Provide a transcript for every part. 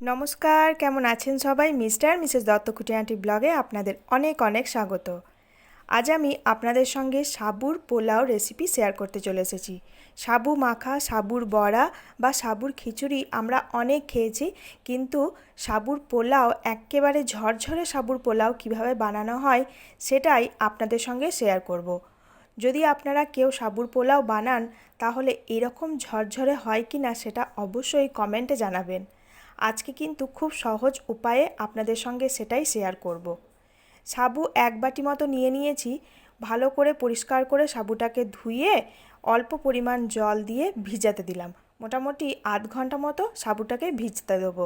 নমস্কার, কেমন আছেন সবাই? মিস্টার মিসেস দত্ত খুঁটিনাটি ব্লগে আপনাদের অনেক অনেক স্বাগত। আজ আমি আপনাদের সঙ্গে সাবুর পোলাও রেসিপি শেয়ার করতে চলে এসেছি। সাবু মাখা, সাবুর বড়া বা সাবুর খিচুড়ি আমরা অনেক খেয়েছি, কিন্তু সাবুর পোলাও এক্কেবারে ঝরঝরে সাবুর পোলাও কিভাবে বানানো হয় সেটাই আপনাদের সঙ্গে শেয়ার করব। যদি আপনারা কেউ সাবুর পোলাও বানান তাহলে এরকম ঝরঝরে হয় কি না সেটা অবশ্যই কমেন্টে জানাবেন। আজকে কিন্তু খুব সহজ উপায়ে আপনাদের সঙ্গে সেটাই শেয়ার করব। সাবু এক বাটি মতো নিয়ে নিয়েছি। ভালো করে পরিষ্কার করে সাবুটাকে ধুয়ে অল্প পরিমাণ জল দিয়ে ভিজাতে দিলাম। মোটামুটি আধ ঘন্টা মতো সাবুটাকে ভিজতে দেবো।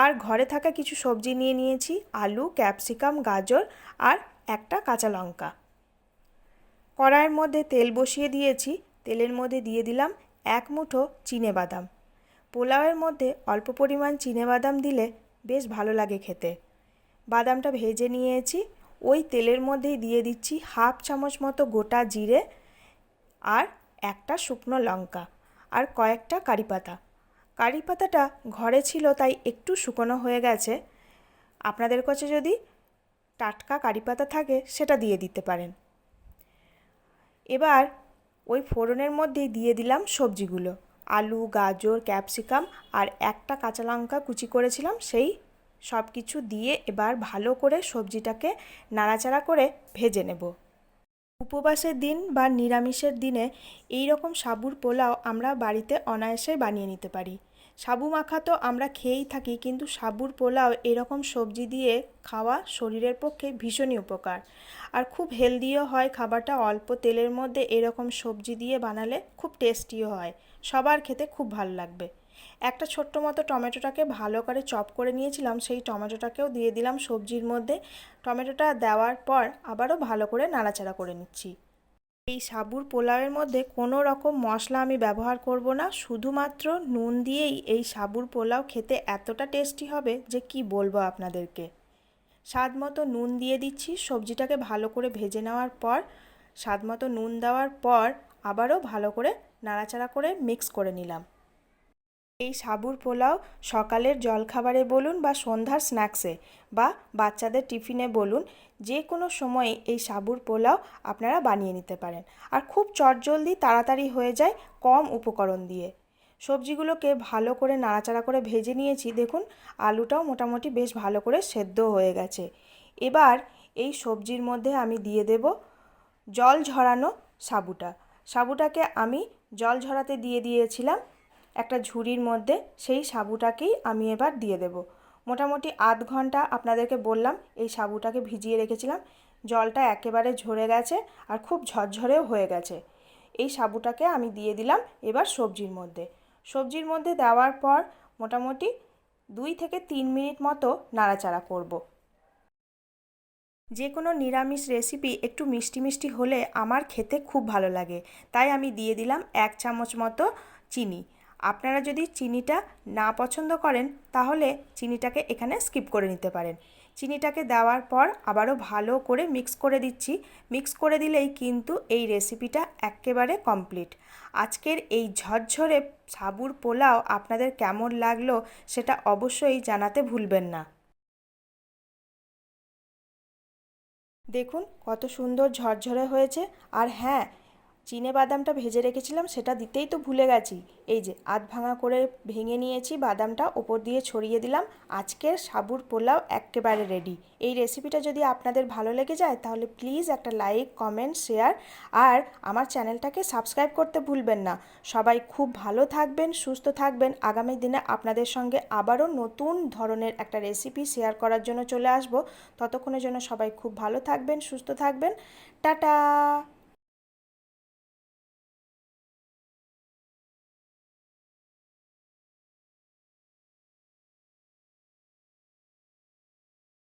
আর ঘরে থাকা কিছু সবজি নিয়ে নিয়েছি, আলু, ক্যাপসিকাম, গাজর আর একটা কাঁচা লঙ্কা। কড়াইয়ের মধ্যে তেল বসিয়ে দিয়েছি। তেলের মধ্যে দিয়ে দিলাম এক মুঠো চিনেবাদাম। পোলাওয়ের মধ্যে অল্প পরিমাণ চিনেবাদাম দিলে বেশ ভালো লাগে খেতে। বাদামটা ভেজে নিয়েছি। ওই তেলের মধ্যেই দিয়ে দিচ্ছি হাফ চামচ মতো গোটা জিরে আর একটা শুকনো লঙ্কা আর কয়েকটা কারি পাতা। কারি পাতাটা ঘরে ছিল তাই একটু শুকনো হয়ে গেছে। আপনাদের কাছে যদি টাটকা কারি পাতা থাকে সেটা দিয়ে দিতে পারেন। এবার ওই ফোড়নের মধ্যেই দিয়ে দিলাম সবজিগুলো, আলু, গাজর, ক্যাপসিকাম আর একটা কাঁচা লঙ্কা কুচি করেছিলাম, সেই সব কিছু দিয়ে এবার ভালো করে সবজিটাকে নাড়াচাড়া করে ভেজে নেব। উপবাসের দিন বা নিরামিষের দিনে এই রকম সাবুর পোলাও আমরা বাড়িতে অনায়াসে বানিয়ে নিতে পারি। সাবু মাখা তো আমরা খেয়েই থাকি, কিন্তু সাবুর পোলাও এরকম সবজি দিয়ে খাওয়া শরীরের পক্ষে ভীষণই উপকার। আর খুব হেলদিও হয় খাবারটা। অল্প তেলের মধ্যে এরকম সবজি দিয়ে বানালে খুব টেস্টিও হয়, সবার খেতে খুব ভালো লাগবে। একটা ছোট্ট মতো টমেটোটাকে ভালো করে চপ করে নিয়েছিলাম, সেই টমেটোটাকেও দিয়ে দিলাম সবজির মধ্যে। টমেটোটা দেওয়ার পর আবারও ভালো করে নাড়াচাড়া করে নিচ্ছি। এই সাবুর পোলাওয়ের মধ্যে কোনো রকম মশলা আমি ব্যবহার করব না, শুধুমাত্র নুন দিয়েই এই সাবুর পোলাও খেতে এতটা টেস্টি হবে যে কি বলবো আপনাদেরকে। স্বাদ মতো নুন দিয়ে দিচ্ছি। সবজিটাকে ভালো করে ভেজে নেওয়ার পর স্বাদ মতো নুন দেওয়ার পর আবারও ভালো করে নাড়াচাড়া করে মিক্স করে নিলাম। এই সাবুর পোলাও সকালের জলখাবারে বলুন বা সন্ধ্যার স্ন্যাক্সে বা বাচ্চাদের টিফিনে বলুন, যে কোনো সময়ে এই সাবুর পোলাও আপনারা বানিয়ে নিতে পারেন। আর খুব চটজলদি তাড়াতাড়ি হয়ে যায় কম উপকরণ দিয়ে। সবজিগুলোকে ভালো করে নাড়াচাড়া করে ভেজে নিয়েছি। দেখুন আলুটাও মোটামুটি বেশ ভালো করে সেদ্ধ হয়ে গেছে। এবার এই সবজির মধ্যে আমি দিয়ে দেব জল ঝরানো সাবুটা। সাবুটাকে আমি জল ঝরাতে দিয়ে দিয়েছিলাম একটা ঝুড়ির মধ্যে। সেই সাবুটাকেই আমি এবার দিয়ে দেব। মোটামুটি আধ ঘন্টা আপনাদেরকে বললাম এই সাবুটাকে ভিজিয়ে রেখেছিলাম। জলটা একেবারে ঝরে গেছে আর খুব ঝরঝরেও হয়ে গেছে। এই সাবুটাকে আমি দিয়ে দিলাম এবার সবজির মধ্যে। সবজির মধ্যে দেওয়ার পর মোটামুটি 2 থেকে 3 মিনিট মতো নাড়াচাড়া করব। যে কোনো নিরামিষ রেসিপি একটু মিষ্টি মিষ্টি হলে আমার খেতে খুব ভালো লাগে, তাই আমি দিয়ে দিলাম 1 চামচ মতো চিনি। আপনারা যদি চিনিটা না পছন্দ করেন তাহলে চিনিটাকে এখানে স্কিপ করে নিতে পারেন। চিনিটাকে দেওয়ার পর আবারও ভালো করে মিক্স করে দিচ্ছি। মিক্স করে দিলেই কিন্তু এই রেসিপিটা একেবারে কমপ্লিট। আজকের এই ঝরঝরে সাবুর পোলাও আপনাদের কেমন লাগলো সেটা অবশ্যই জানাতে ভুলবেন না। দেখুন কত সুন্দর ঝরঝরে হয়েছে। আর হ্যাঁ, চিনেবাদামটা ভেজে রেখেছিলাম সেটা দিতেই তো ভুলে গেছি। এই যে আধ ভাঙা করে ভেঙে নিয়েছি, বাদামটা ওপর দিয়ে ছড়িয়ে দিলাম। আজকের সাবুর পোলাও এক্কেবারে রেডি। এই রেসিপিটা যদি আপনাদের ভালো লেগে যায় তাহলে প্লিজ একটা লাইক, কমেন্ট, শেয়ার আর আমার চ্যানেলটাকে সাবস্ক্রাইব করতে ভুলবেন না। সবাই খুব ভালো থাকবেন, সুস্থ থাকবেন। আগামী দিনে আপনাদের সঙ্গে আবারও নতুন ধরনের একটা রেসিপি শেয়ার করার জন্য চলে আসব। ততক্ষণের জন্য সবাই খুব ভালো থাকবেন, সুস্থ থাকবেন। টাটা।